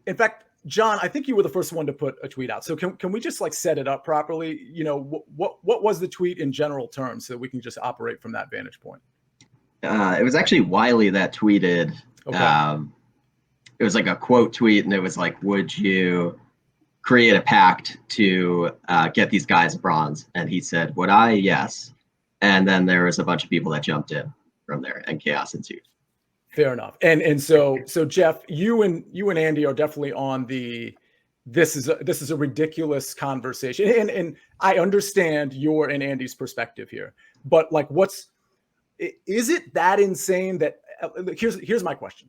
In fact, John, I think you were the first one to put a tweet out. So can we just like set it up properly? You know, what was the tweet in general terms so that we can just operate from that vantage point? It was actually Wiley that tweeted. Okay. It was like a quote tweet, and it was like, "Would you create a pact to get these guys bronze?" And he said, "Would I? Yes." And then there was a bunch of people that jumped in from there, and chaos ensued. Fair enough. And so Jeff, you and Andy are definitely on the this is a ridiculous conversation. And I understand your and Andy's perspective here. But like is it that insane that here's my question.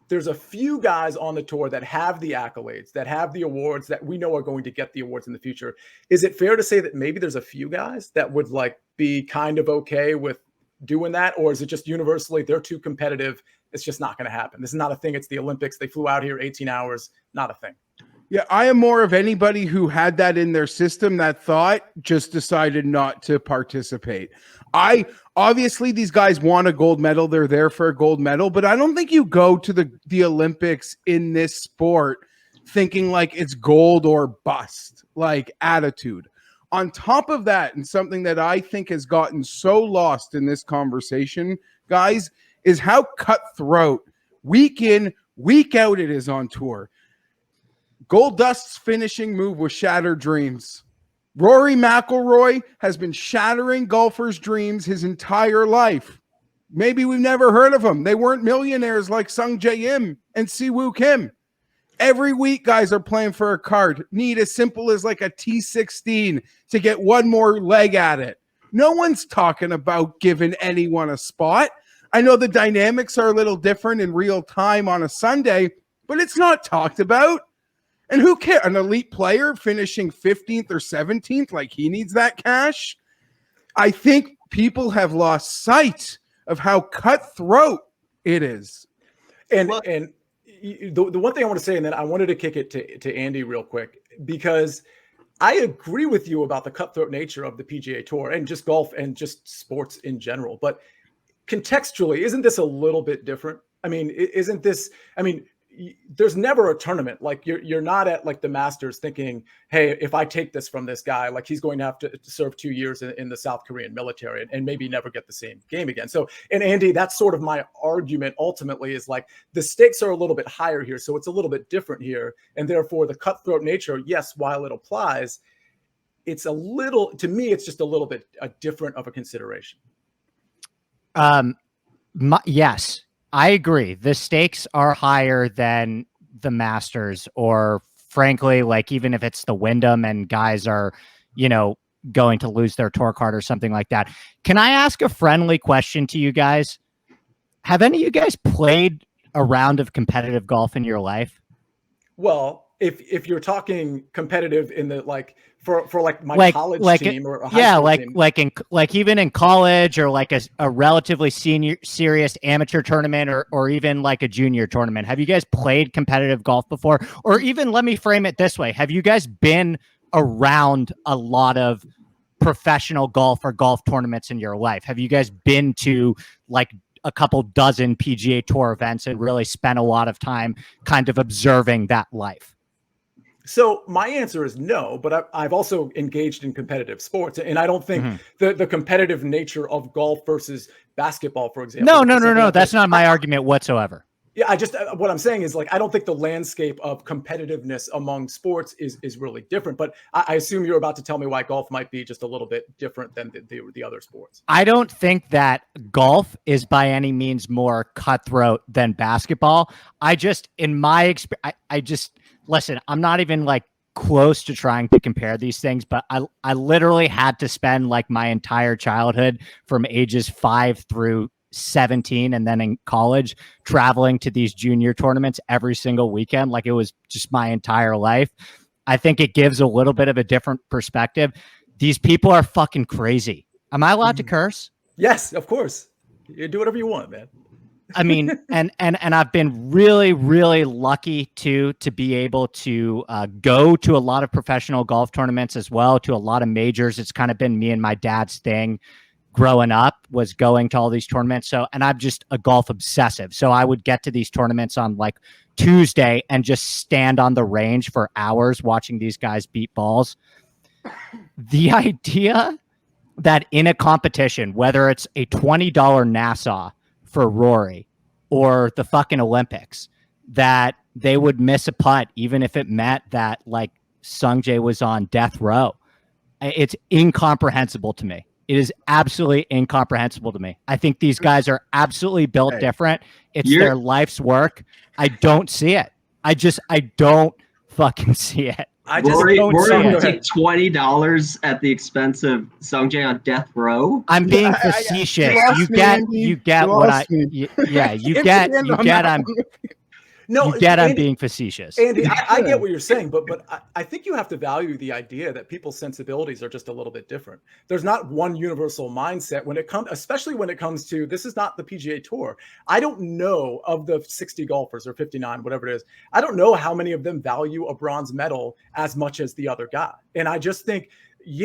There's a few guys on the tour that have the accolades, that have the awards, that we know are going to get the awards in the future. Is it fair to say that maybe there's a few guys that would like be kind of okay with doing that? Or is it just universally they're too competitive? It's just not going to happen. This is not a thing. It's the Olympics. They flew out here 18 hours. Not a thing. Yeah, I am more of anybody who had that in their system, that thought, just decided not to participate. Obviously these guys want a gold medal. They're there for a gold medal, but I don't think you go to the Olympics in this sport thinking like it's gold or bust, like attitude. On top of that, and something that I think has gotten so lost in this conversation, guys, is how cutthroat week in, week out it is on tour. Gold Dust's finishing move was Shattered Dreams. Rory McIlroy has been shattering golfers' dreams his entire life. Maybe we've never heard of them. They weren't millionaires like Sungjae and Siwoo Kim. Every week, guys are playing for a card. Need as simple as like a T16 to get one more leg at it. No one's talking about giving anyone a spot. I know the dynamics are a little different in real time on a Sunday, but it's not talked about. And who cares? An elite player finishing 15th or 17th, like he needs that cash. I think people have lost sight of how cutthroat it is. And the one thing I want to say, and then I wanted to kick it to Andy real quick, because I agree with you about the cutthroat nature of the PGA Tour and just golf and just sports in general. But contextually, isn't this a little bit different? I mean, isn't this, I mean, there's never a tournament. Like you're not at like the Masters thinking, hey, if I take this from this guy, like he's going to have to serve 2 years in the South Korean military and maybe never get the same game again. So, and Andy, that's sort of my argument ultimately is like the stakes are a little bit higher here. So it's a little bit different here. And therefore the cutthroat nature, yes, while it applies, it's a little, to me, it's just a little bit different of a consideration. Yes. I agree. The stakes are higher than the Masters, or frankly, like even if it's the Wyndham and guys are, you know, going to lose their tour card or something like that. Can I ask a friendly question to you guys? Have any of you guys played a round of competitive golf in your life? Well, if you're talking competitive in the like for like my college team or a high school team. like even in college or like a relatively serious amateur tournament or even like a junior tournament. Have you guys played competitive golf before? Or even let me frame it this way. Have you guys been around a lot of professional golf or golf tournaments in your life? Have you guys been to like a couple dozen PGA Tour events and really spent a lot of time kind of observing that life? So my answer is no, but I've also engaged in competitive sports, and I don't think the competitive nature of golf versus basketball, for example. No. That's not my argument whatsoever. Yeah, I just what I'm saying is like I don't think the landscape of competitiveness among sports is really different. But I assume you're about to tell me why golf might be just a little bit different than the other sports. I don't think that golf is by any means more cutthroat than basketball. I just, in my experience, I just listen. I'm not even like close to trying to compare these things, but I literally had to spend like my entire childhood from ages 5 through 17 and then in college traveling to these junior tournaments every single weekend. Like it was just my entire life. I think it gives a little bit of a different perspective. These people are fucking crazy. Am I allowed to curse? Yes, of course. You do whatever you want, man. I mean, and I've been really, really lucky to be able to go to a lot of professional golf tournaments as well, to a lot of majors. It's kind of been me and my dad's thing. growing up was going to all these tournaments. So, and I'm just a golf obsessive. So I would get to these tournaments on like Tuesday and just stand on the range for hours watching these guys beat balls. The idea that in a competition, whether it's a $20 Nassau for Rory or the fucking Olympics, that they would miss a putt, even if it meant that like Sungjae was on death row. It's incomprehensible to me. It is absolutely incomprehensible to me. I think these guys are absolutely built different. It's their life's work. I don't see it. I don't fucking see it. Rory would take $20 at the expense of Sungjae on death row. I'm being facetious. You get what I I'm being facetious. Andy, I get what you're saying, but I think you have to value the idea that people's sensibilities are just a little bit different. There's not one universal mindset when it comes, especially when it comes to, this is not the PGA Tour. I don't know, of the 60 golfers or 59, whatever it is, I don't know how many of them value a bronze medal as much as the other guy. And I just think,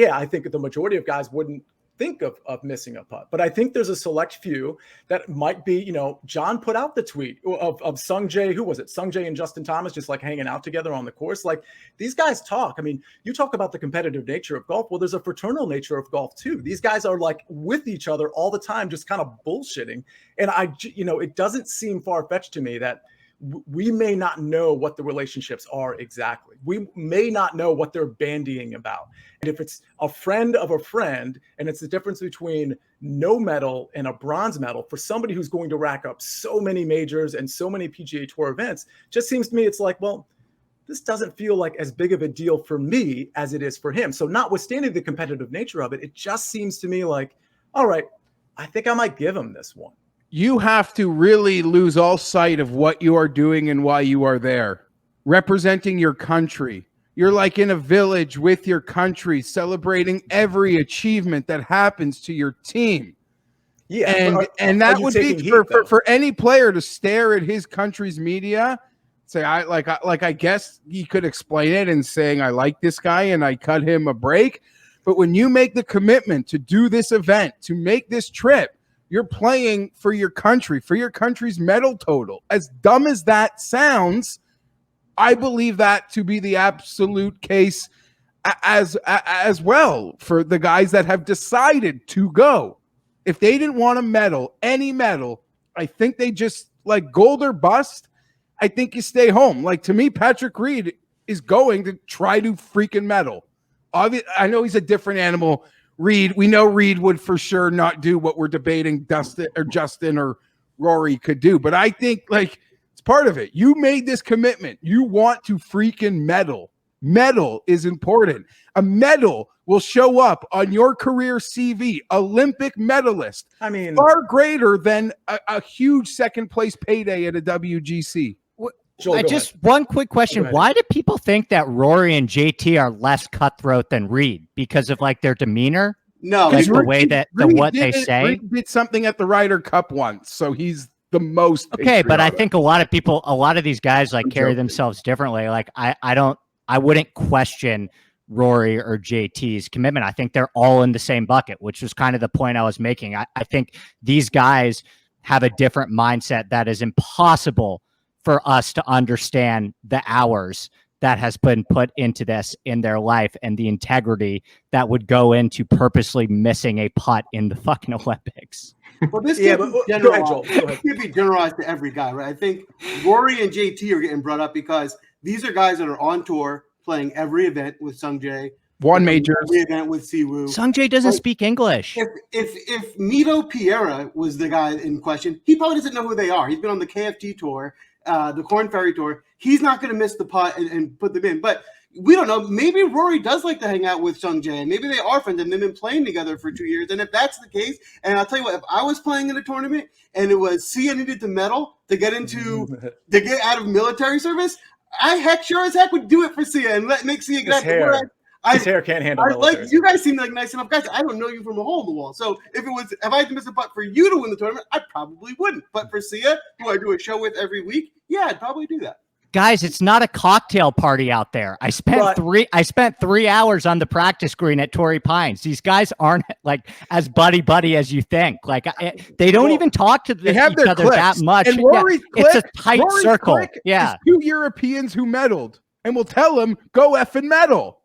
I think the majority of guys wouldn't think of missing a putt, but I think there's a select few that might be, John put out the tweet of Sungjae, who was it? Sungjae and Justin Thomas just like hanging out together on the course. Like, these guys talk. I mean, you talk about the competitive nature of golf. Well, there's a fraternal nature of golf too. These guys are like with each other all the time, just kind of bullshitting. And it doesn't seem far-fetched to me that we may not know what the relationships are exactly. We may not know what they're bandying about. And if it's a friend of a friend, and it's the difference between no medal and a bronze medal for somebody who's going to rack up so many majors and so many PGA Tour events, just seems to me it's like, well, this doesn't feel like as big of a deal for me as it is for him. So notwithstanding the competitive nature of it, it just seems to me like, all right, I think I might give him this one. You have to really lose all sight of what you are doing and why you are there. Representing your country. You're like in a village with your country, celebrating every achievement that happens to your team. Yeah, and that would be for any player to stare at his country's media, say, I guess he could explain it and saying, I like this guy and I cut him a break. But when you make the commitment to do this event, to make this trip, you're playing for your country, for your country's medal total. As dumb as that sounds, I believe that to be the absolute case as well for the guys that have decided to go. If they didn't want a medal, any medal, I think they just, like, gold or bust, I think you stay home. Like, to me, Patrick Reed is going to try to freaking medal. I know he's a different animal. We know Reed would for sure not do what we're debating Justin or Rory could do. But I think, like, it's part of it. You made this commitment. You want to freaking medal. Medal is important. A medal will show up on your career CV. Olympic medalist. I mean, far greater than a huge second place payday at a WGC. Joel, one quick question. Why do people think that Rory and JT are less cutthroat than Reed? Because of like their demeanor? No, because the way that what they say. Reed did something at the Ryder Cup once, so he's the most patriotic. But I think a lot of these guys like carry themselves differently. Like I wouldn't question Rory or JT's commitment. I think they're all in the same bucket, which was kind of the point I was making. I think these guys have a different mindset that is impossible for us to understand the hours that has been put into this in their life and the integrity that would go into purposely missing a putt in the fucking Olympics. Well, this can't be generalized to every guy, right? I think Rory and JT are getting brought up because these are guys that are on tour playing every event with Sungjae. One major event with Siwoo. Sungjae doesn't speak English. If Mito Pereira was the guy in question, he probably doesn't know who they are. He's been on the KFT tour. The Corn Ferry Tour, he's not going to miss the putt and put them in. But we don't know. Maybe Rory does like to hang out with Sungjae. Maybe they are friends and they've been playing together for 2 years. And if that's the case, and I'll tell you what, if I was playing in a tournament and it was Sia needed to medal to get out of military service, I sure as heck would do it for Sia and make Sia get out. His hair can't handle it. Like, you guys seem like nice enough guys. I don't know you from a hole in the wall. So if I had to miss a putt for you to win the tournament, I probably wouldn't. But for Sia, who I do a show with every week, yeah, I'd probably do that. Guys, it's not a cocktail party out there. I spent 3 hours on the practice green at Torrey Pines. These guys aren't like as buddy as you think. Like they don't even talk to They have each their other cliques. that much. And Rory's it's a clique- tight Rory's circle. clique Yeah. is 2 Europeans who medaled, and we'll tell them go effing medal.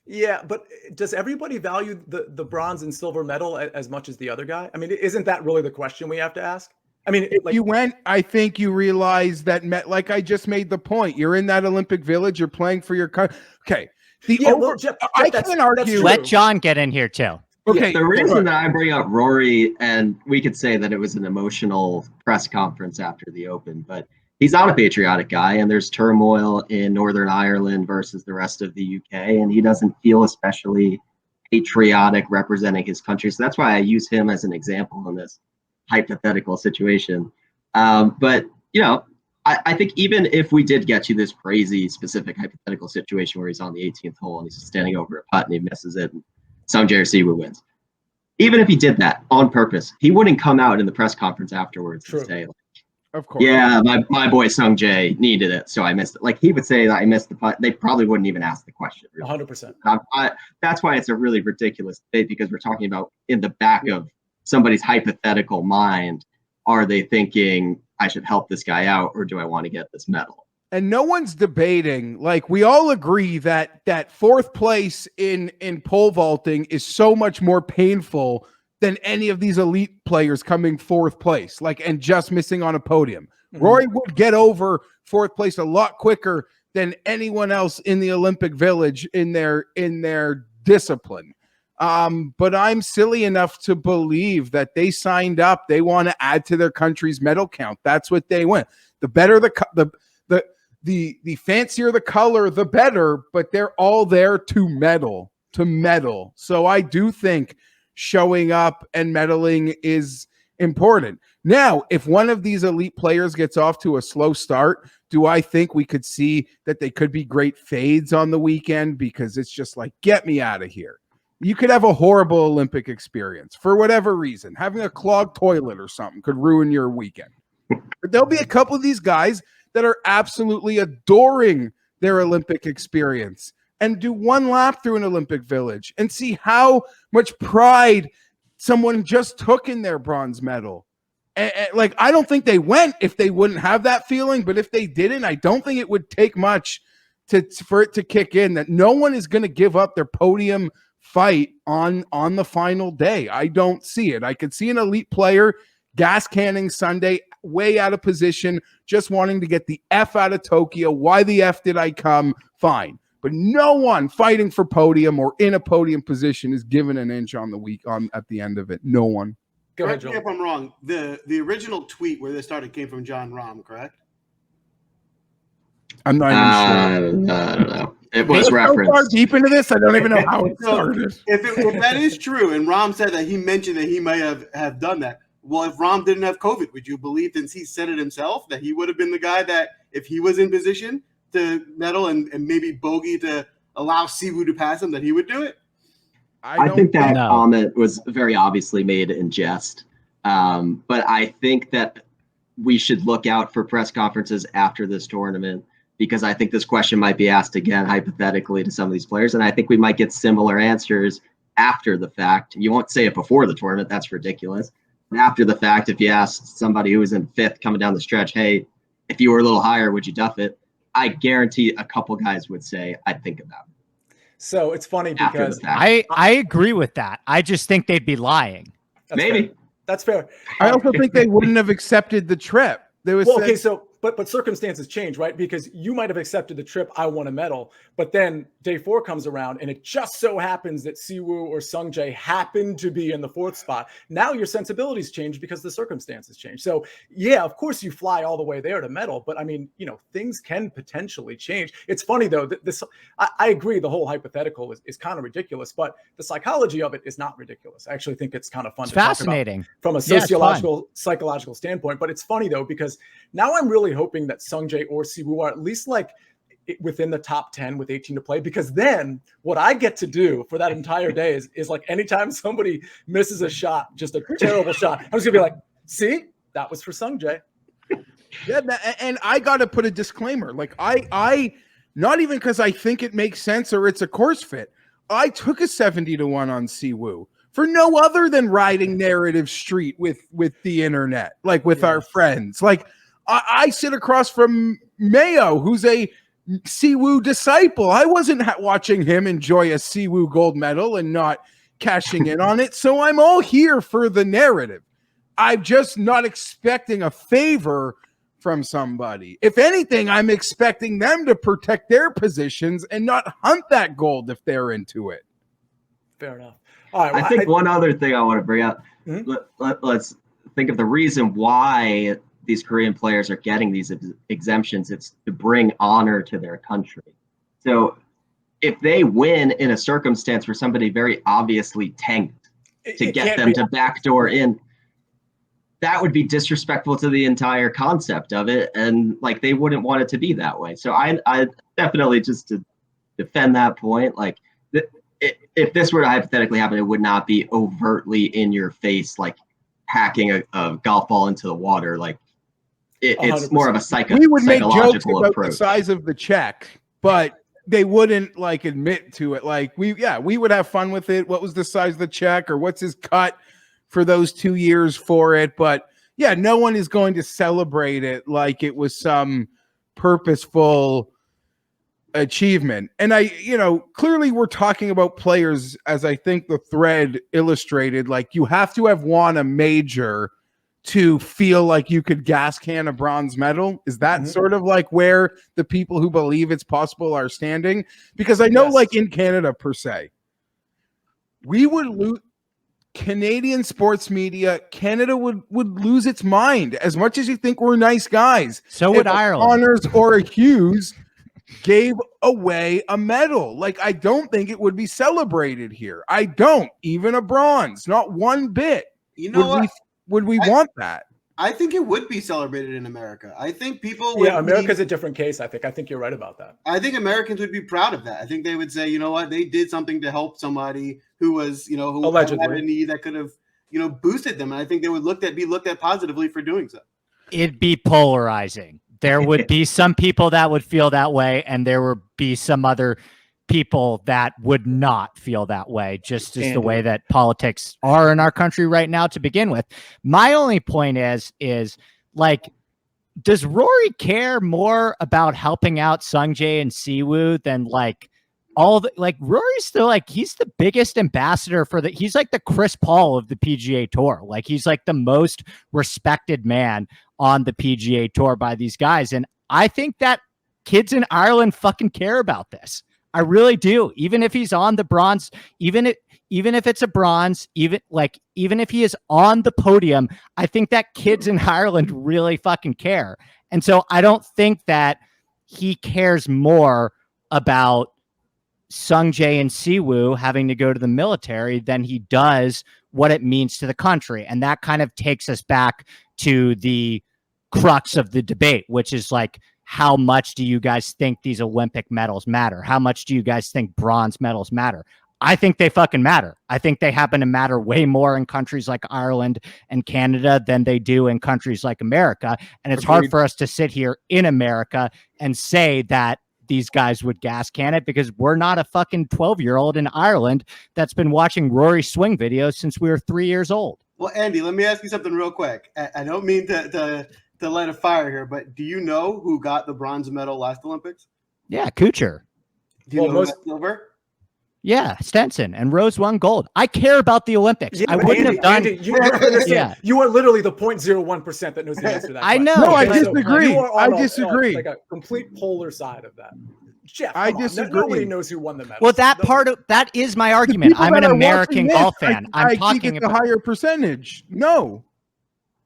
Yeah, but does everybody value the bronze and silver medal as much as the other guy? I mean, isn't that really the question we have to ask? I mean, If you went, I think you realize that, like I just made the point, you're in that Olympic Village, you're playing for your country. Okay. Jeff, I that's can't argue. true. Let John get in here too. Okay. The reason that I bring up Rory, and we could say that it was an emotional press conference after the Open, but he's not a patriotic guy, and there's turmoil in Northern Ireland versus the rest of the UK, and he doesn't feel especially patriotic representing his country. So that's why I use him as an example in this hypothetical situation. But, you know, I think even if we did get to this crazy specific hypothetical situation where he's on the 18th hole and he's standing over a putt and he misses it and Sungjae or Siwoo wins, even if he did that on purpose, he wouldn't come out in the press conference afterwards and say, like, of course, yeah, my boy Sungjae needed it, so I missed it. Like, he would say that I missed the putt. They probably wouldn't even ask the question. Really. 100%. That's why it's a really ridiculous debate, because we're talking about in the back of somebody's hypothetical mind, are they thinking I should help this guy out or do I want to get this medal? And no one's debating. Like, we all agree that fourth place in pole vaulting is so much more painful than any of these elite players coming fourth place, like, and just missing on a podium. Mm-hmm. Rory would get over fourth place a lot quicker than anyone else in the Olympic Village in their discipline. But I'm silly enough to believe that they signed up. They want to add to their country's medal count. That's what they want. The better the fancier the color, the better. But they're all there to medal. So I do think showing up and medaling is important. Now, if one of these elite players gets off to a slow start, do I think we could see that they could be great fades on the weekend? Because it's just like, get me out of here. You could have a horrible Olympic experience for whatever reason. Having a clogged toilet or something could ruin your weekend. But there'll be a couple of these guys that are absolutely adoring their Olympic experience and do one lap through an Olympic Village and see how much pride someone just took in their bronze medal. And like, I don't think they went if they wouldn't have that feeling, but if they didn't, I don't think it would take much for it to kick in, that no one is going to give up their podium fight on the final day. I don't see it. I could see an elite player gas canning Sunday, way out of position, just wanting to get the F out of Tokyo. Why the F did I come? Fine. But no one fighting for podium or in a podium position is given an inch on the week at the end of it. No one. Go ahead, Correct Joel. me if I'm wrong. The original tweet where this started came from John Rahm, correct? I'm not even sure. I don't know. It was so referenced. far deep into this, I don't even know how it started. If that is true, and Rahm said that he mentioned that he might have done that. Well, if Rahm didn't have COVID, would you believe, since he said it himself, that he would have been the guy that, if he was in position to medal and maybe bogey to allow Siwoo to pass him, that he would do it? I think that comment was very obviously made in jest. But I think that we should look out for press conferences after this tournament, because I think this question might be asked again hypothetically to some of these players. And I think we might get similar answers after the fact. You won't say it before the tournament. That's ridiculous. But after the fact, if you ask somebody who was in fifth coming down the stretch, hey, if you were a little higher, would you duff it? I guarantee a couple guys would say, I'd think about it. So it's funny because I agree with that. I just think they'd be lying. Maybe. Fair. That's fair. I also think they wouldn't have accepted the trip. There was okay, so but circumstances change, right? Because you might have accepted the trip, I won a medal, but then day 4 comes around and it just so happens that Siwoo or Sungjae happened to be in the 4th spot. Now your sensibilities change because the circumstances change. So yeah, of course you fly all the way there to medal, but I mean, you know, things can potentially change. It's funny though, that I agree the whole hypothetical is kind of ridiculous, but the psychology of it is not ridiculous. I actually think it's kind of fun to fascinating talk about from a sociological, psychological standpoint. But it's funny though, because now I'm really hoping that Sungjae or Siwoo are at least like within the top 10 with 18 to play, because then what I get to do for that entire day is like, anytime somebody misses a shot, just a terrible shot, I'm just gonna be like, see, that was for Sungjae. Yeah, and I got to put a disclaimer. Like I not even because I think it makes sense or it's a course fit. I took a 70-1 on Siwoo for no other than riding narrative street with the internet, like with our friends. Like I sit across from Mayo, who's a Siwoo disciple. I wasn't watching him enjoy a Siwoo gold medal and not cashing in on it. So I'm all here for the narrative. I'm just not expecting a favor from somebody. If anything, I'm expecting them to protect their positions and not hunt that gold if they're into it. Fair enough. All right. I think one other thing I want to bring up, let's think of the reason why these Korean players are getting these exemptions. It's to bring honor to their country. So if they win in a circumstance where somebody very obviously tanked to get them to backdoor in, that would be disrespectful to the entire concept of it. And like, they wouldn't want it to be that way. So I definitely, just to defend that point, like if this were to hypothetically happen, it would not be overtly in your face, like hacking a golf ball into the water. Like it's 100%. More of a we would make jokes psychological about approach. The size of the check, but they wouldn't like admit to it. Like we would have fun with it. What was the size of the check, or what's his cut for those 2 years for it? But yeah, no one is going to celebrate it like it was some purposeful achievement. And clearly we're talking about players, as I think the thread illustrated, like you have to have won a major to feel like you could gas can a bronze medal. Is that sort of like where the people who believe it's possible are standing? Because I know like in Canada per se, we would lose. Canadian sports media, Canada would lose its mind as much as you think we're nice guys. So would Ireland. Connors or a Hughes gave away a medal. Like, I don't think it would be celebrated here. I don't. Even a bronze, not one bit. You know would we want that? I think it would be celebrated in America. I think people would. Yeah, America's a different case. I think you're right about that. I think Americans would be proud of that. I think they would say, you know what, they did something to help somebody who was, who allegedly had a need that could have, boosted them. And I think they would be looked at positively for doing so. It'd be polarizing. There would be some people that would feel that way, and there would be some other people that would not feel that way, just as the way that politics are in our country right now to begin with. My only point is like, does Rory care more about helping out Sungjae and Siwoo than like Rory's still like, he's the biggest ambassador he's like the Chris Paul of the PGA Tour. Like, he's like the most respected man on the PGA Tour by these guys. And I think that kids in Ireland fucking care about this. I really do. Even if he's on the bronze, even if it's a bronze, even if he is on the podium, I think that kids in Ireland really fucking care. And so I don't think that he cares more about Sungjae and Siwoo having to go to the military than he does what it means to the country. And that kind of takes us back to the crux of the debate, which is like, how much do you guys think these Olympic medals matter? How much do you guys think bronze medals matter? I think they fucking matter. I think they happen to matter way more in countries like Ireland and Canada than they do in countries like America. And it's hard for us to sit here in America and say that these guys would gas can it, because we're not a fucking 12-year-old in Ireland that's been watching Rory swing videos since we were 3 years old. Well, Andy, let me ask you something real quick. I don't mean to light a fire here, but do you know who got the bronze medal last Olympics? Yeah, Kuchar. Do you know who got silver? Yeah, Stenson, and Rose won gold. I care about the Olympics. Yeah, I wouldn't have done. Andy, you are literally the 0.01% that knows the answer to that. I know. No, I disagree. I disagree. Like a complete polar side of that. Jeff, I disagree. Nobody knows who won the medal. Well, that is my argument. I'm an American golf fan. I'm talking about a higher percentage. No.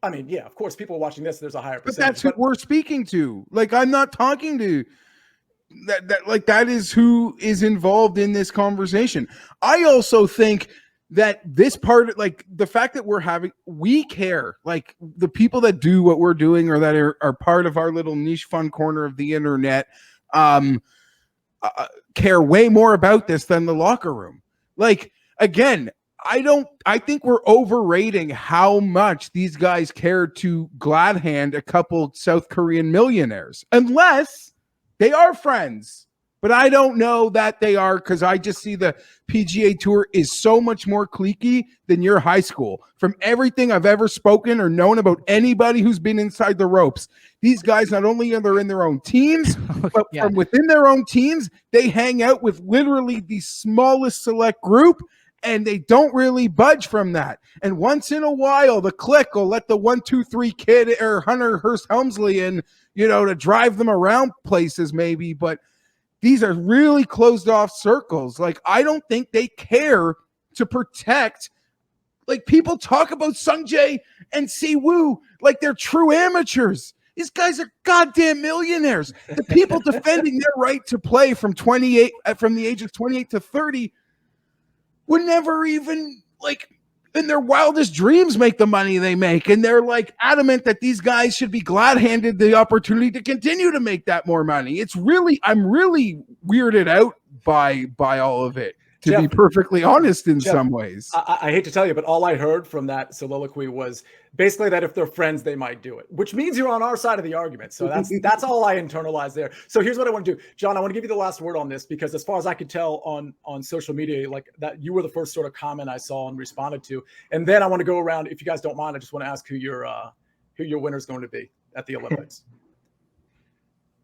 I mean, yeah, of course, people watching this, there's a higher percentage. But that's who we're speaking to. Like, I'm not talking to that is who is involved in this conversation. I also think that this part, like the fact that we care, like the people that do what we're doing or that are part of our little niche fun corner of the internet, care way more about this than the locker room. Like, again, I think we're overrating how much these guys care to glad hand a couple South Korean millionaires, unless they are friends. But I don't know that they are, because I just see the PGA Tour is so much more cliquey than your high school. From everything I've ever spoken or known about anybody who's been inside the ropes, these guys not only are they in their own teams, but Yeah. from within their own teams, they hang out with literally the smallest select group, and they don't really budge from that. And once in a while, the clique will let the 1, 2, 3 kid or Hunter Hearst Helmsley in, to drive them around places maybe, but these are really closed off circles. Like, I don't think they care to protect. Like, people talk about Sungjae and Siwoo like they're true amateurs. These guys are goddamn millionaires. The people defending their right to play from the age of 28 to 30 would never even, like, in their wildest dreams make the money they make. And they're like adamant that these guys should be glad handed the opportunity to continue to make that more money. I'm really weirded out by all of it, to Jeff, be perfectly honest in Jeff, some ways. I hate to tell you, but all I heard from that soliloquy was basically that if they're friends, they might do it, which means you're on our side of the argument. So that's all I internalized there. So here's what I want to do. John, I want to give you the last word on this, because as far as I could tell on social media, like that, you were the first sort of comment I saw and responded to. And then I want to go around, if you guys don't mind, I just want to ask who your winner is going to be at the Olympics.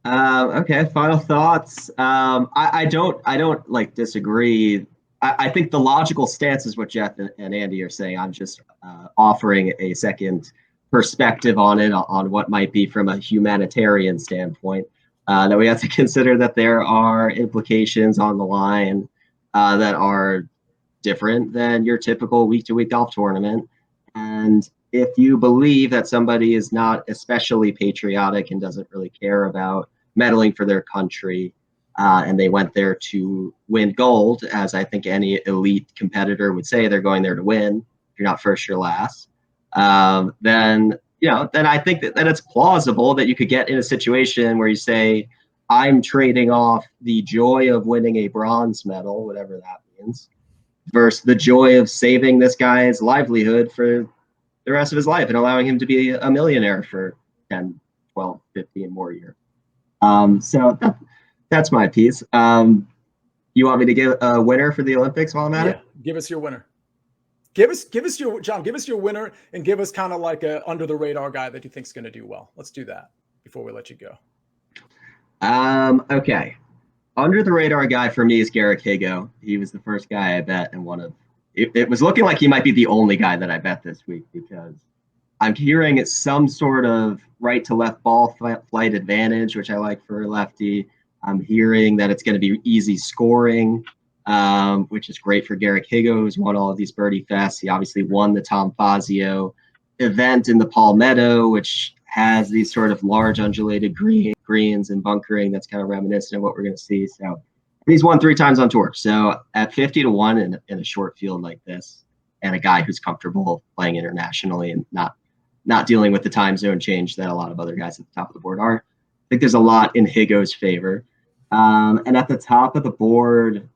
Okay, final thoughts. I don't like disagree. I think the logical stance is what Jeff and Andy are saying. I'm just offering a second perspective on it, on what might be from a humanitarian standpoint, that we have to consider that there are implications on the line that are different than your typical week-to-week golf tournament. And if you believe that somebody is not especially patriotic and doesn't really care about medaling for their country, and they went there to win gold, as I think any elite competitor would say, they're going there to win. If you're not first, you're last. Then I think that it's plausible that you could get in a situation where you say, I'm trading off the joy of winning a bronze medal, whatever that means, versus the joy of saving this guy's livelihood for the rest of his life and allowing him to be a millionaire for 10, 12, 15 more years. So that's my piece. You want me to give a winner for the Olympics while I'm at it? Give us your winner. Give us your winner, and give us kind of like a under the radar guy that you think's going to do well. Let's do that before we let you go. Okay. Under the radar guy for me is Garrick Higo. He was the first guy I bet, and it was looking like he might be the only guy that I bet this week, because I'm hearing it's some sort of right to left ball flight advantage, which I like for a lefty. I'm hearing that it's going to be easy scoring, which is great for Garrick Higo, who's won all of these birdie fests. He obviously won the Tom Fazio event in the Palmetto, which has these sort of large undulated greens and bunkering that's kind of reminiscent of what we're going to see. So he's won 3 times on tour. So at 50 to 1 in a short field like this, and a guy who's comfortable playing internationally and not dealing with the time zone change that a lot of other guys at the top of the board are, I think there's a lot in Higo's favor. And at the top of the board,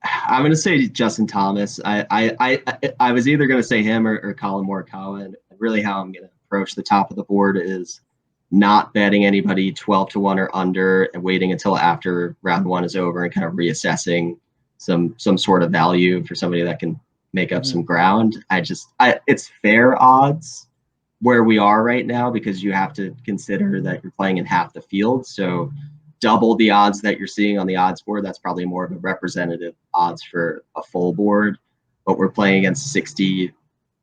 I'm going to say Justin Thomas. I was either going to say him or Colin Morikawa. And really how I'm going to approach the top of the board is not betting anybody 12 to 1 or under and waiting until after round 1 is over and kind of reassessing some sort of value for somebody that can make up some ground. It's fair odds where we are right now, because you have to consider that you're playing in half the field. So double the odds that you're seeing on the odds board, that's probably more of a representative odds for a full board. But we're playing against 60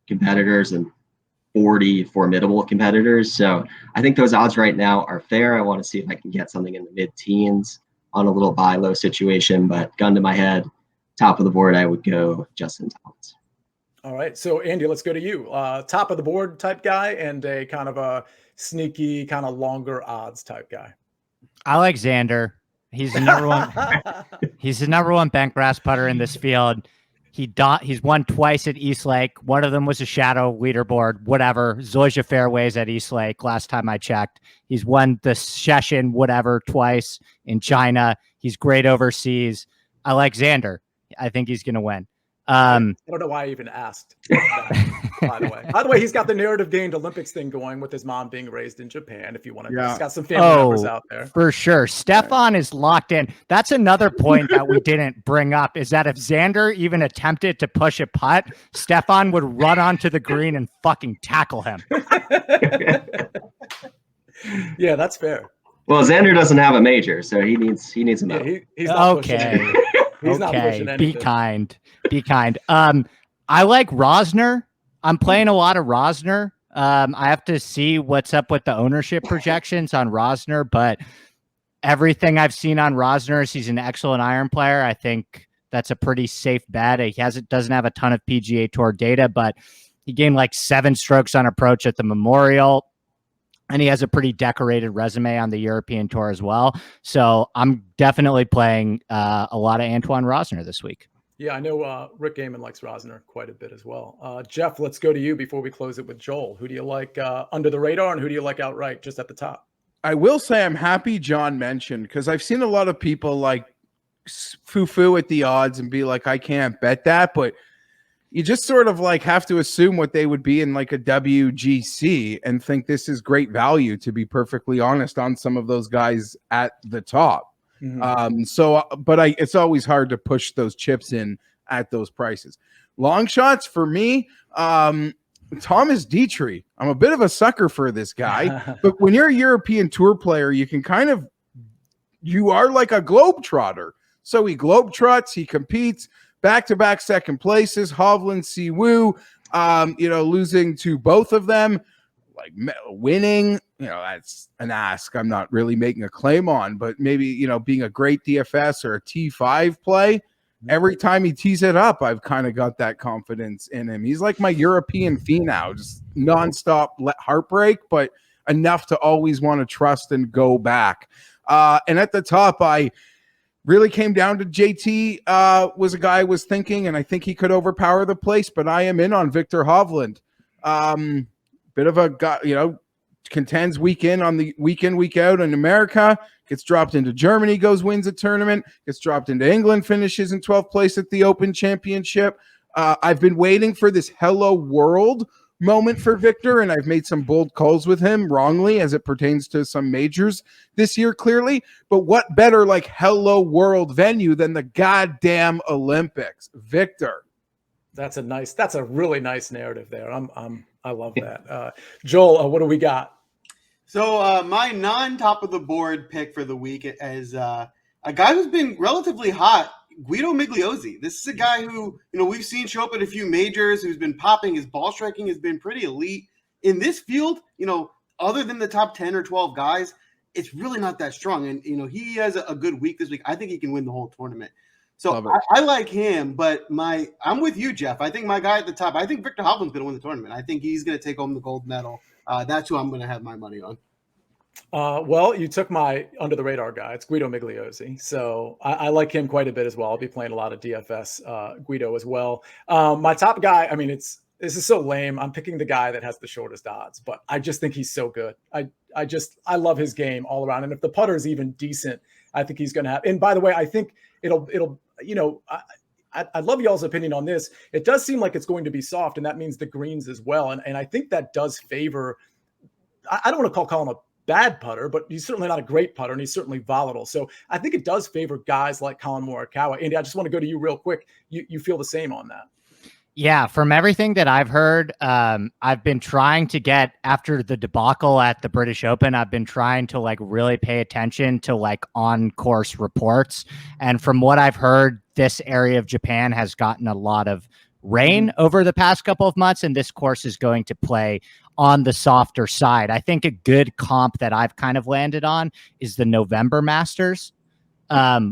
competitors and 40 formidable competitors. So I think those odds right now are fair. I want to see if I can get something in the mid-teens on a little buy low situation, but gun to my head, top of the board, I would go Justin Thomas. All right. So Andy, let's go to you. Top of the board type guy and a kind of a sneaky, kind of longer odds type guy. I like Xander. He's the number one. He's the number one bent grass putter in this field. He's won twice at East Lake. One of them was a shadow leaderboard, whatever. Zoysia fairways at East Lake last time I checked. He's won the session, whatever, twice in China. He's great overseas. I like Xander. I think he's going to win. I don't know why I even asked that, by the way, he's got the narrative gained Olympics thing going with his mom being raised in Japan. If you want to, he's got some family members out there. For sure. Stefan is locked in. That's another point that we didn't bring up, is that if Xander even attempted to push a putt, Stefan would run onto the green and fucking tackle him. Yeah, that's fair. Well, Xander doesn't have a major, so he needs a medal. Yeah, he's not okay. He's not pushing anything. Be kind. Be kind. I like Rosner. I'm playing a lot of Rosner. I have to see what's up with the ownership projections on Rosner, but everything I've seen on Rosner is he's an excellent iron player. I think that's a pretty safe bet. He doesn't have a ton of PGA Tour data, but he gained like 7 strokes on approach at the Memorial. And he has a pretty decorated resume on the European Tour as well. So I'm definitely playing a lot of Antoine Rosner this week. Yeah, I know Rick Gaiman likes Rosner quite a bit as well. Jeff, let's go to you before we close it with Joel. Who do you like under the radar, and who do you like outright just at the top? I will say I'm happy John mentioned, because I've seen a lot of people like foo-foo at the odds and be like, I can't bet that, but you just sort of like have to assume what they would be in like a WGC and think this is great value, to be perfectly honest, on some of those guys at the top. Mm-hmm. It's always hard to push those chips in at those prices. Long shots for me, Thomas Dietrich. I'm a bit of a sucker for this guy, but when you're a European Tour player, you are like a globetrotter. So he globetrots, he competes, back-to-back second places, Hovland, Siwoo, losing to both of them, like winning, that's an ask I'm not really making a claim on, but maybe, being a great DFS or a T5 play, every time he tees it up, I've kind of got that confidence in him. He's like my European Finau, just nonstop heartbreak, but enough to always want to trust and go back. And at the top, I really came down to JT was a guy I was thinking, and I think he could overpower the place, but I am in on Victor Hovland. Bit of a guy, contends week in, week out in America, gets dropped into Germany, wins a tournament, gets dropped into England, finishes in 12th place at the Open Championship. I've been waiting for this hello world moment for Victor, and I've made some bold calls with him wrongly as it pertains to some majors this year, clearly. But what better like hello world venue than the goddamn Olympics? Victor. That's a really nice narrative there. I love that. Joel, what do we got? So my non-top of the board pick for the week is a guy who's been relatively hot, Guido Migliozzi. This is a guy who, we've seen show up at a few majors, who's been popping. His ball striking has been pretty elite. In this field, other than the top 10 or 12 guys, it's really not that strong. And, he has a good week this week. I think he can win the whole tournament. So I like him, but I'm with you, Jeff. I think my guy at the top, I think Victor Hovland's going to win the tournament. I think he's going to take home the gold medal. That's who I'm going to have my money on. Well, you took my under the radar guy. It's Guido Migliozzi. So I like him quite a bit as well. I'll be playing a lot of DFS Guido as well. My top guy, this is so lame. I'm picking the guy that has the shortest odds, but I just think he's so good. I love his game all around. And if the putter is even decent, I think he's going to have, and by the way, I think it'll I'd love y'all's opinion on this. It does seem like it's going to be soft, and that means the greens as well. And I think that does favor, I don't want to call him a bad putter, but he's certainly not a great putter, and he's certainly volatile. So I think it does favor guys like Colin Morikawa. Andy, I just want to go to you real quick. You feel the same on that? Yeah, from everything that I've heard, I've been trying to get, after the debacle at the British Open, I've been trying to like really pay attention to like on-course reports. And from what I've heard, this area of Japan has gotten a lot of rain over the past couple of months, and this course is going to play on the softer side. I think a good comp that I've kind of landed on is the November Masters,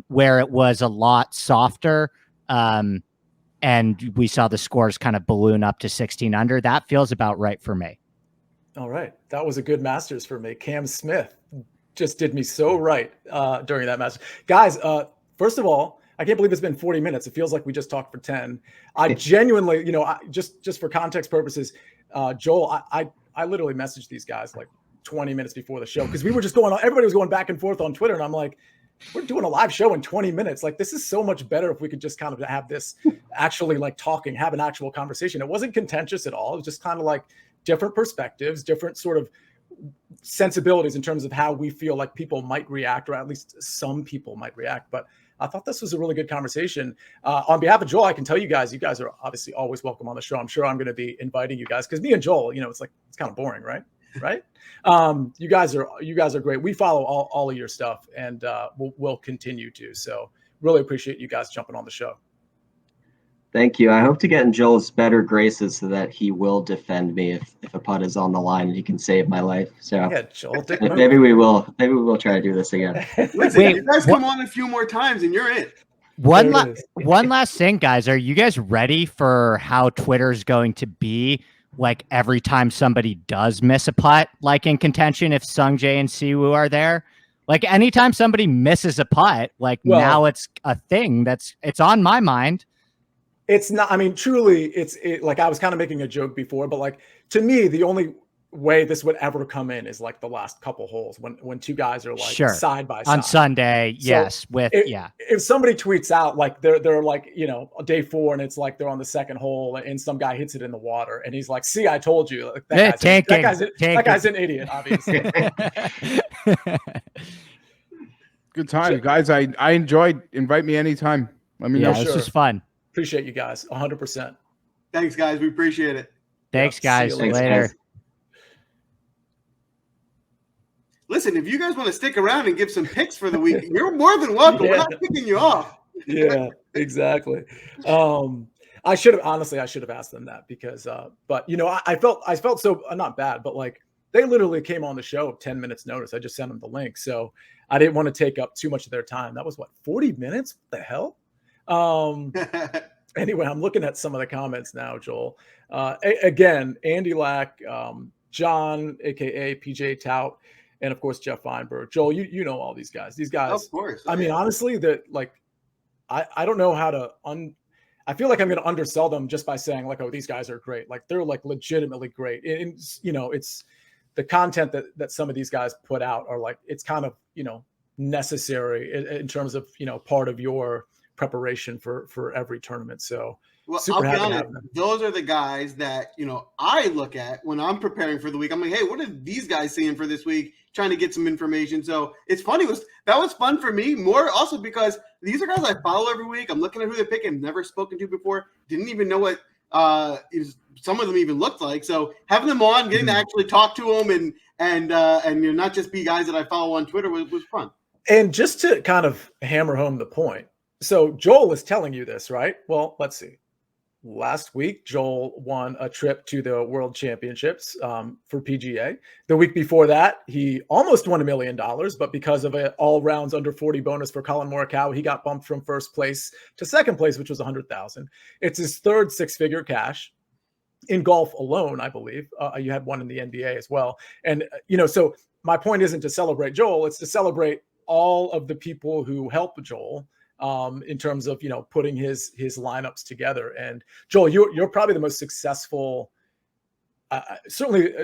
where it was a lot softer. And we saw the scores kind of balloon up to 16 under. That feels about right for me. All right. That was a good Masters for me. Cam Smith just did me so right during that Masters. Guys, first of all, I can't believe it's been 40 minutes. It feels like we just talked for 10. I genuinely, just for context purposes, Joel, I literally messaged these guys like 20 minutes before the show because we were just everybody was going back and forth on Twitter. And I'm like, we're doing a live show in 20 minutes. Like, this is so much better if we could just kind of have this actually like talking, have an actual conversation. It wasn't contentious at all. It was just kind of like different perspectives, different sort of sensibilities in terms of how we feel like people might react, or at least some people might react. But I thought this was a really good conversation. On behalf of Joel, I can tell you guys are obviously always welcome on the show. I'm sure I'm going to be inviting you guys because me and Joel, it's kind of boring, right? Right. You guys are great. We follow all of your stuff, and we'll continue to. So really appreciate you guys jumping on the show. Thank you. I hope to get in Joel's better graces so that he will defend me if a putt is on the line and he can save my life. So yeah, Joel, maybe we will try to do this again. Listen, you guys come on a few more times and you're in. One last thing, guys. Are you guys ready for how Twitter's going to be? Like every time somebody does miss a putt, like in contention, if Sungjae and Siwoo are there, like anytime somebody misses a putt, like now it's a thing it's on my mind. It's not, I mean, truly, it's like I was kind of making a joke before, but like to me, the only way this would ever come in is like the last couple holes when two guys are like side by side on Sunday. So yes. If somebody tweets out like they're like, day 4 and it's like they're on the second hole and some guy hits it in the water and he's like, see, I told you. Like, that guy's an idiot, obviously. Good time, guys. I enjoyed. Invite me anytime. Let me know. This was fun. Appreciate you guys 100%. Thanks, guys. We appreciate it. Thanks, guys. See you later. Listen, if you guys want to stick around and give some picks for the week, you're more than welcome. We're not kicking you off. Yeah, exactly. I should have asked them that because, but I felt so not bad, but like they literally came on the show 10 minutes notice. I just sent them the link. So I didn't want to take up too much of their time. That was 40 minutes? What the hell? Anyway, I'm looking at some of the comments now, Joel. Again, Andy Lack, John, aka PJ Tout, and of course Jeff Feinberg. Joel, you know all these guys. These guys, of course. I mean, honestly, that like I don't know how to I feel like I'm going to undersell them just by saying like, oh, these guys are great. Like they're like legitimately great. And it's the content that some of these guys put out are like, it's kind of, necessary in terms of, part of your preparation for every tournament. So I'll be honest, those are the guys that I look at when I'm preparing for the week. I'm like, hey, what are these guys seeing for this week? Trying to get some information. So it's funny. That was fun for me, more also because these are guys I follow every week. I'm looking at who they're picking, never spoken to before, didn't even know what some of them even looked like. So having them on, getting to actually talk to them and not just be guys that I follow on Twitter was fun. And just to kind of hammer home the point, so Joel is telling you this, right? Well, let's see. Last week, Joel won a trip to the World Championships for PGA. The week before that, he almost won $1 million, but because of an all rounds under 40 bonus for Colin Morikawa, he got bumped from first place to second place, which was $100,000. It's his third six-figure cash in golf alone, I believe. You had one in the NBA as well. And, so my point isn't to celebrate Joel, it's to celebrate all of the people who helped Joel in terms of, putting his lineups together. And Joel, you're probably the most successful, certainly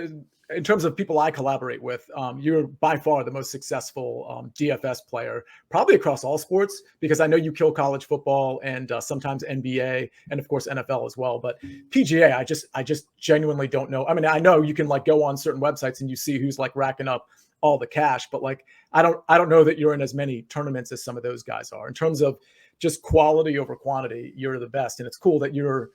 in terms of people I collaborate with, you're by far the most successful DFS player, probably across all sports, because I know you kill college football and sometimes NBA and of course NFL as well. But PGA, I just genuinely don't know. I mean, I know you can like go on certain websites and you see who's like racking up all the cash, but like I don't know that you're in as many tournaments as some of those guys are. In terms of just quality over quantity, you're the best. And it's cool that you're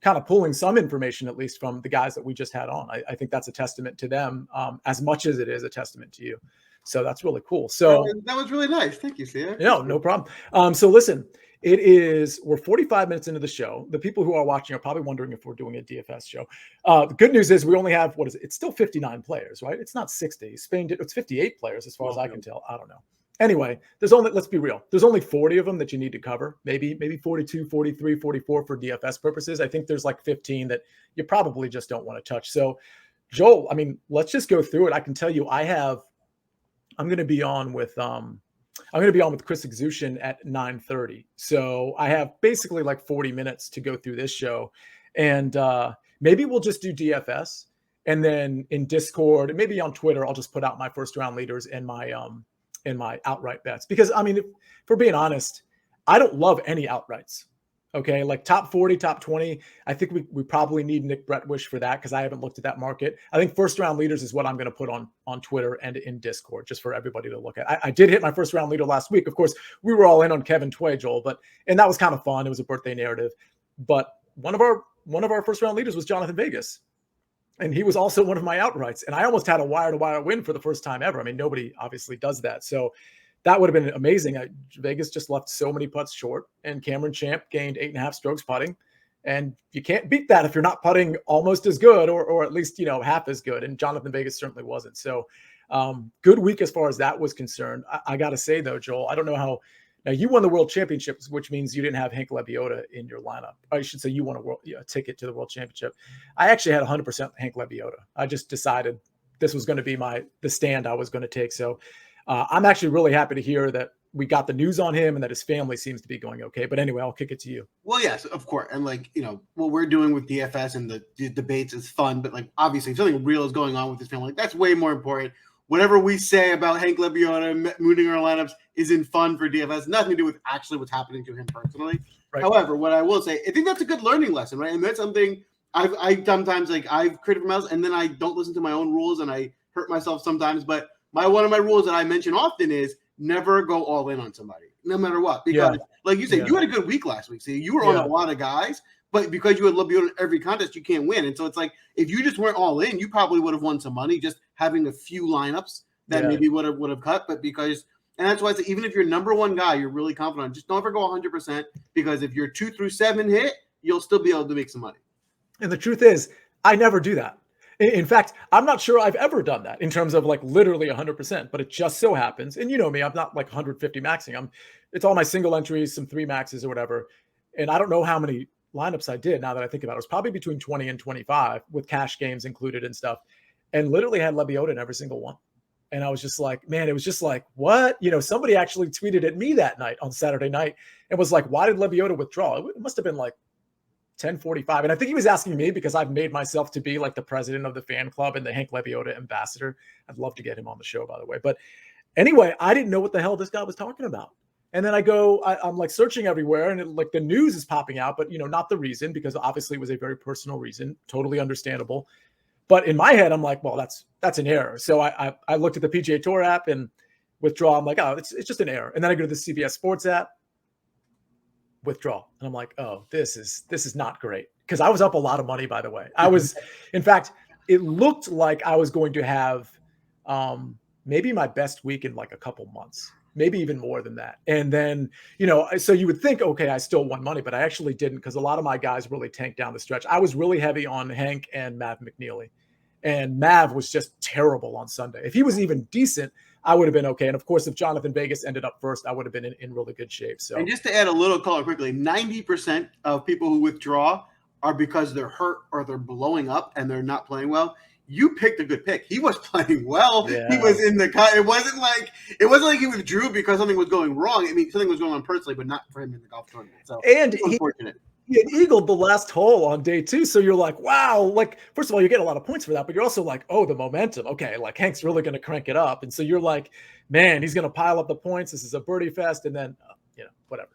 kind of pulling some information, at least from the guys that we just had on. I think that's a testament to them as much as it is a testament to you. So that's really cool. So that was really nice. Thank you, Sia. No problem. So listen, we're 45 minutes into the show. The people who are watching are probably wondering if we're doing a DFS show. The good news is we only have, it's still 59 players, right? It's not 60. Spain did, it's 58 players as far as I can tell. I don't know. Anyway, let's be real. There's only 40 of them that you need to cover. Maybe 42, 43, 44 for DFS purposes. I think there's like 15 that you probably just don't want to touch. So Joel, I mean, let's just go through it. I can tell you I'm going to be on with Chris Exushin at 9:30. So I have basically like 40 minutes to go through this show. And maybe we'll just do DFS. And then in Discord and maybe on Twitter, I'll just put out my first round leaders and my in my outright bets because, I mean, if we're being honest, I don't love any outrights. Okay, like top 40, top 20. I think we probably need Nick Bretwish for that because I haven't looked at that market. I think first round leaders is what I'm going to put on Twitter and in Discord just for everybody to look at. I did hit my first round leader last week. Of course, we were all in on Kevin Tway, Joel, and that was kind of fun. It was a birthday narrative. But one of our first round leaders was Jonathan Vegas. And he was also one of my outrights. And I almost had a wire-to-wire win for the first time ever. I mean, nobody obviously does that. So that would have been amazing. Vegas just left so many putts short, and Cameron Champ gained 8.5 strokes putting. And you can't beat that if you're not putting almost as good or at least, half as good. And Jonathan Vegas certainly wasn't. So good week as far as that was concerned. I got to say, though, Joel, I don't know how. Now, you won the World Championships, which means you didn't have Hank Lebioda in your lineup. I should say you won a ticket to the World Championship. I actually had 100% Hank Lebioda. I just decided this was going to be the stand I was going to take. So I'm actually really happy to hear that we got the news on him and that his family seems to be going okay. But anyway, I'll kick it to you. Well, yes, of course. And what we're doing with DFS and the debates is fun. But obviously, if something real is going on with his family, that's way more important. Whatever we say about Hank Lebioda mooning our lineups isn't fun for DFS. Nothing to do with actually what's happening to him personally. Right. However, what I will say, I think that's a good learning lesson, right? And that's something I sometimes I've created for myself, and then I don't listen to my own rules, and I hurt myself sometimes. But one of my rules that I mention often is never go all in on somebody, no matter what. Because, like you said, you had a good week last week. See, you were on a lot of guys. But because you had Lebioda in every contest, you can't win. And so it's like, if you just weren't all in, you probably would have won some money just having a few lineups that maybe would have cut. But and that's why I say, even if you're number one guy, you're really confident on, just don't ever go 100%, because if your 2 through 7 hit, you'll still be able to make some money. And the truth is, I never do that. In fact, I'm not sure I've ever done that in terms of literally 100%, but it just so happens. And you know me, I'm not 150 maxing. It's all my single entries, some 3 maxes or whatever. And I don't know how many lineups I did now that I think about it. It was probably between 20 and 25 with cash games included and stuff, and literally had Lebioda in every single one. And I was just like, man, it was just like, what? Somebody actually tweeted at me that night on Saturday night and was like, why did Lebioda withdraw? It must have been 10:45. And I think he was asking me because I've made myself to be the president of the fan club and the Hank Lebioda ambassador. I'd love to get him on the show, by the way. But anyway, I didn't know what the hell this guy was talking about. And then I'm searching everywhere, and the news is popping out, but not the reason, because obviously it was a very personal reason, totally understandable. But in my head, I'm like, well, that's an error. So I looked at the PGA Tour app and withdraw. I'm like, oh, it's just an error. And then I go to the CBS Sports app, withdraw, and I'm like, oh, this is not great, because I was up a lot of money, by the way. I was, in fact, it looked like I was going to have maybe my best week in a couple months. Maybe even more than that. And then, so you would think, okay, I still won money, but I actually didn't, because a lot of my guys really tanked down the stretch. I was really heavy on Hank and Mav McNeely. And Mav was just terrible on Sunday. If he was even decent, I would have been okay. And of course, if Jonathan Vegas ended up first, I would have been in really good shape. So, and just to add a little color quickly, 90% of people who withdraw are because they're hurt or they're blowing up and they're not playing well. You picked a good pick. He was playing well. Yeah. He was in the cut. It wasn't like he withdrew because something was going wrong. I mean, something was going on personally, but not for him in the golf tournament. So, and unfortunate. He had eagled the last hole on day 2. So you're like, wow. First of all, you get a lot of points for that, but you're also like, oh, the momentum. Okay. Hank's really going to crank it up. And so you're like, man, he's going to pile up the points. This is a birdie fest. And then, whatever.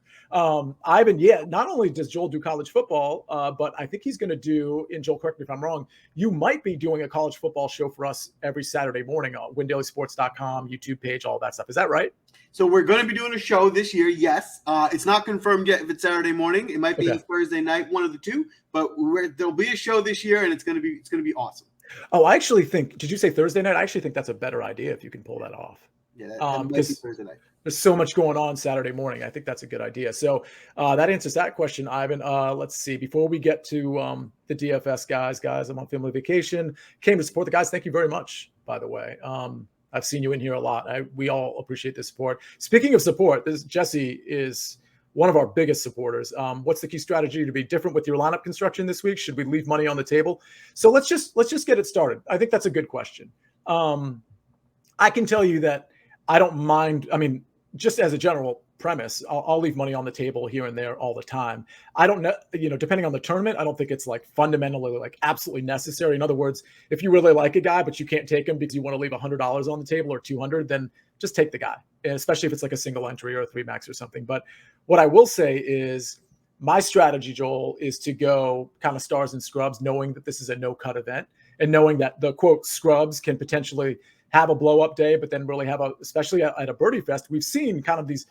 Ivan, not only does Joel do college football, but I think he's going to do, and Joel, correct me if I'm wrong, you might be doing a college football show for us every Saturday morning on WinDailySports.com, YouTube page, all that stuff. Is that right? So we're going to be doing a show this year. Yes. It's not confirmed yet if it's Saturday morning. It might be Thursday night, one of the two, but there'll be a show this year, and it's going to be awesome. Oh, I actually think, did you say Thursday night? I actually think that's a better idea if you can pull that off. Yeah, that might be Thursday night. There's so much going on Saturday morning. I think that's a good idea. So that answers that question, Ivan. Let's see. Before we get to the DFS guys, I'm on family vacation. Came to support the guys. Thank you very much, by the way. I've seen you in here a lot. We all appreciate the support. Speaking of support, Jesse is one of our biggest supporters. What's the key strategy to be different with your lineup construction this week? Should we leave money on the table? So let's just get it started. I think that's a good question. I can tell you that I don't mind. I mean, just as a general premise, I'll leave money on the table here and there all the time. I don't know, depending on the tournament, I don't think it's like fundamentally like absolutely necessary. In other words, if you really like a guy, but you can't take him because you want to leave $100 on the table or 200, then just take the guy, and especially if it's like a single entry or a 3-max or something. But what I will say is my strategy, Joel, is to go kind of stars and scrubs, knowing that this is a no-cut event and knowing that the quote scrubs can potentially have a blow-up day, but then really have especially at a birdie fest, we've seen kind of these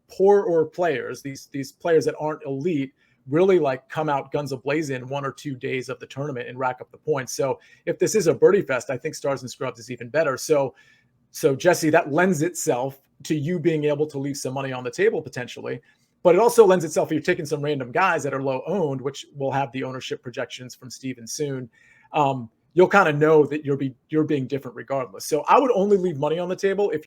poorer players, these players that aren't elite, really like come out guns a-blazing 1 or 2 days of the tournament and rack up the points. So if this is a birdie fest, I think stars and scrubs is even better. So Jesse, that lends itself to you being able to leave some money on the table potentially, but it also lends itself, you're taking some random guys that are low owned, which will have the ownership projections from Steven soon. You'll kind of know that you're being different regardless. So I would only leave money on the table if